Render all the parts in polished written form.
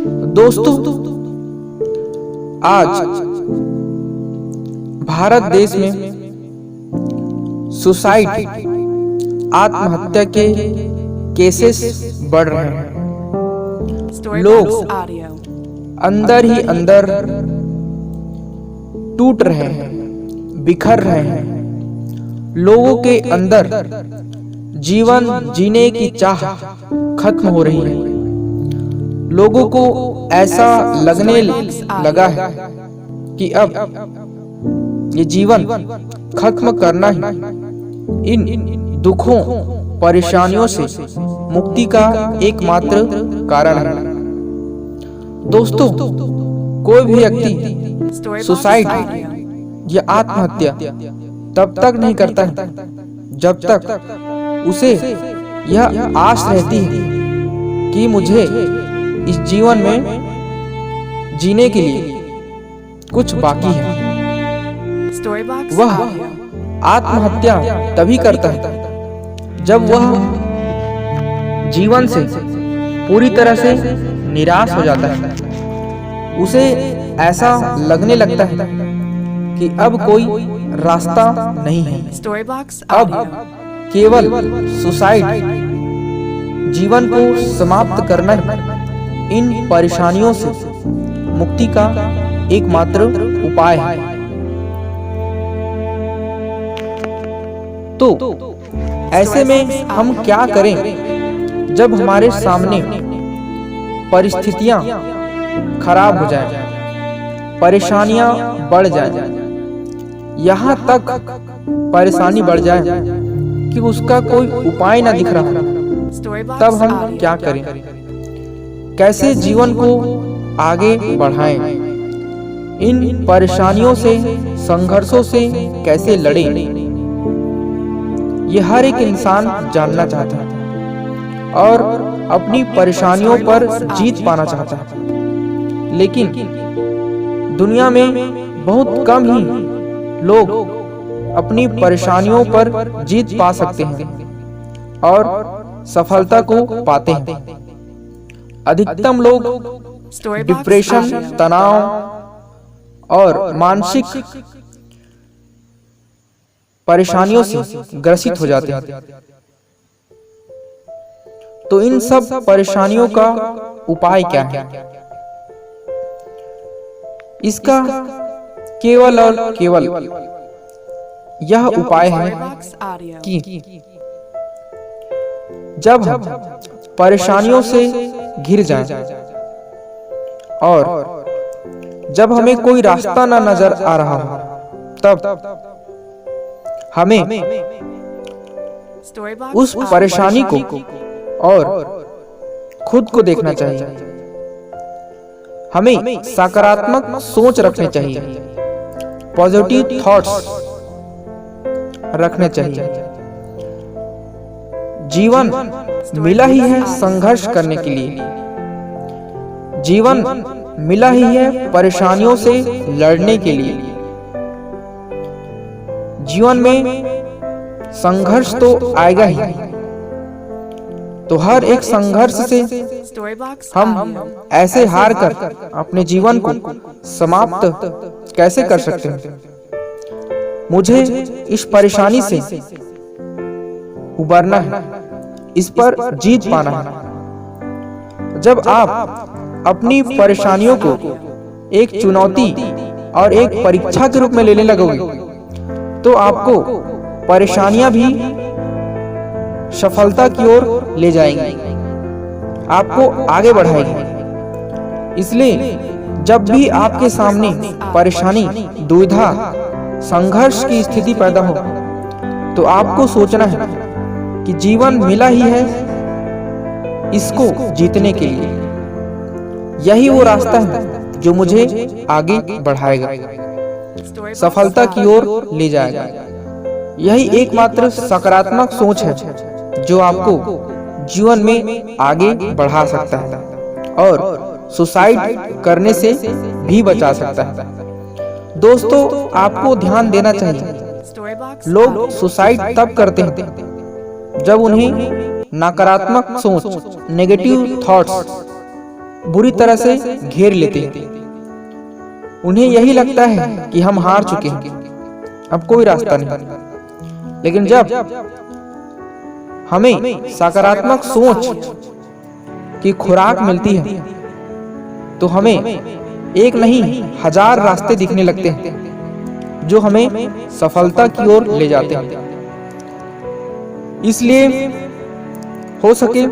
दोस्तों, आज भारत देश में सुसाइड आत्महत्या के केसेस बढ़ रहे हैं। लोग अंदर ही अंदर टूट रहे हैं, बिखर रहे हैं। लोगों के अंदर जीवन जीने की चाह खत्म हो रही है। लोगों को ऐसा लगने लगा है कि अब ये जीवन खत्म करना ही इन दुखों परेशानियों से मुक्ति का एकमात्र कारण है। दोस्तों, कोई भी व्यक्ति सुसाइड या आत्महत्या तब तक नहीं करता है जब तक उसे यह आस रहती है कि मुझे इस जीवन में जीने के लिए कुछ बाकी है। वह आत्महत्या तभी करता है जब वह जीवन से पूरी तरह से निराश हो जाता है। उसे ऐसा लगने लगता है कि अब कोई रास्ता नहीं है, अब केवल सुसाइड जीवन को समाप्त करना ही इन परेशानियों से मुक्ति का एकमात्र उपाय है। तो ऐसे में हम क्या करें जब हमारे सामने परिस्थितियां खराब हो जाएं, परेशानियां बढ़ जाएं, यहाँ तक परेशानी बढ़ जाए कि उसका कोई उपाय ना दिख रहा, तब हम क्या करें? कैसे जीवन को आगे बढ़ाएं? इन परेशानियों से, संघर्षों से कैसे लड़ें? ये हर एक इंसान जानना चाहता है और अपनी परेशानियों पर जीत पाना चाहता है। लेकिन दुनिया में बहुत कम ही लोग अपनी परेशानियों पर जीत पा सकते हैं और सफलता को पाते हैं। अधिकतम लोग डिप्रेशन, तनाव और मानसिक परेशानियों से ग्रसित हो जाते हैं। तो इन सब परेशानियों का उपाय क्या है? इसका केवल और केवल यह उपाय है कि जब हम परेशानियों से घिर जाएं और जब हमें कोई रास्ता ना नजर आ रहा हो, तब हमें उस परेशानी को और खुद को देखना चाहिए। हमें सकारात्मक सोच रखनी चाहिए, पॉजिटिव थॉट्स रखने चाहिए। जीवन मिला ही है संघर्ष करने के लिए, जीवन मिला ही है परेशानियों से लड़ने के लिए। जीवन में संघर्ष तो आएगा ही, तो हर एक संघर्ष से हम ऐसे हार कर अपने जीवन को समाप्त कैसे कर सकते हैं? मुझे इस परेशानी से उबरना है, इस पर जीत पाना है। जब आप अपनी परेशानियों को एक चुनौती और एक परीक्षा के रूप में लेने लगोगे, तो आपको परेशानियां भी सफलता की ओर ले जाएंगी, आपको आगे बढ़ाएंगी। इसलिए जब भी आपके सामने परेशानी, दुविधा, संघर्ष की स्थिति पैदा हो, तो आपको सोचना है कि जीवन मिला ही है इसको जीतने के लिए। यही वो रास्ता है जो मुझे आगे बढ़ाएगा, सफलता की ओर ले जाएगा। यही एकमात्र सकारात्मक सोच है जो आपको जीवन में आगे बढ़ा सकता है और सुसाइड करने से भी बचा सकता है। दोस्तों, आपको ध्यान देना चाहिए, लोग सुसाइड तब करते हैं जब उन्हें नकारात्मक सोच, नेगेटिव थॉट्स बुरी तरह से घेर लेते हैं। उन्हें यही लगता है कि हम हार चुके हैं, अब कोई रास्ता नहीं। लेकिन जब हमें सकारात्मक सोच की खुराक मिलती है तो हमें एक नहीं 1000 रास्ते दिखने लगते हैं जो हमें सफलता की ओर ले जाते हैं। इसलिए हो सके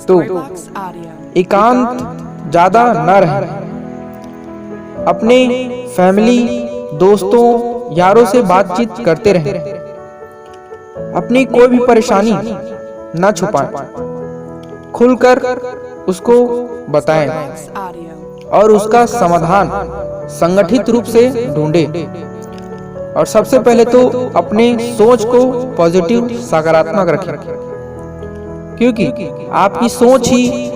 तो एकांत ज्यादा न रहे, अपने फैमिली, दोस्तों, यारों से बातचीत करते रहें, अपनी कोई भी परेशानी न छुपाएं, खुलकर उसको बताएं और उसका समाधान संगठित रूप से ढूंढें। और सबसे पहले तो अपने सोच को पॉजिटिव, सकारात्मक रखें, क्योंकि आपकी सोच ही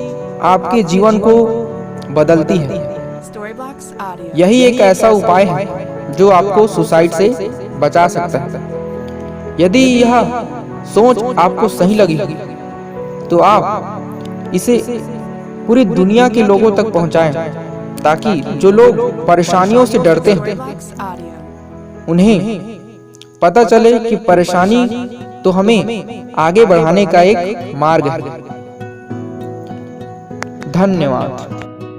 आपके जीवन को बदलती है। यही एक ऐसा उपाय है जो आपको सुसाइड से बचा सकता है। यदि यह सोच आपको सही लगी तो आप इसे पूरी दुनिया के लोगों तक पहुंचाएं, ताकि जो लोग परेशानियों से डरते हैं उन्हें पता चले कि परेशानी तो हमें आगे बढ़ाने का एक मार्ग है। धन्यवाद।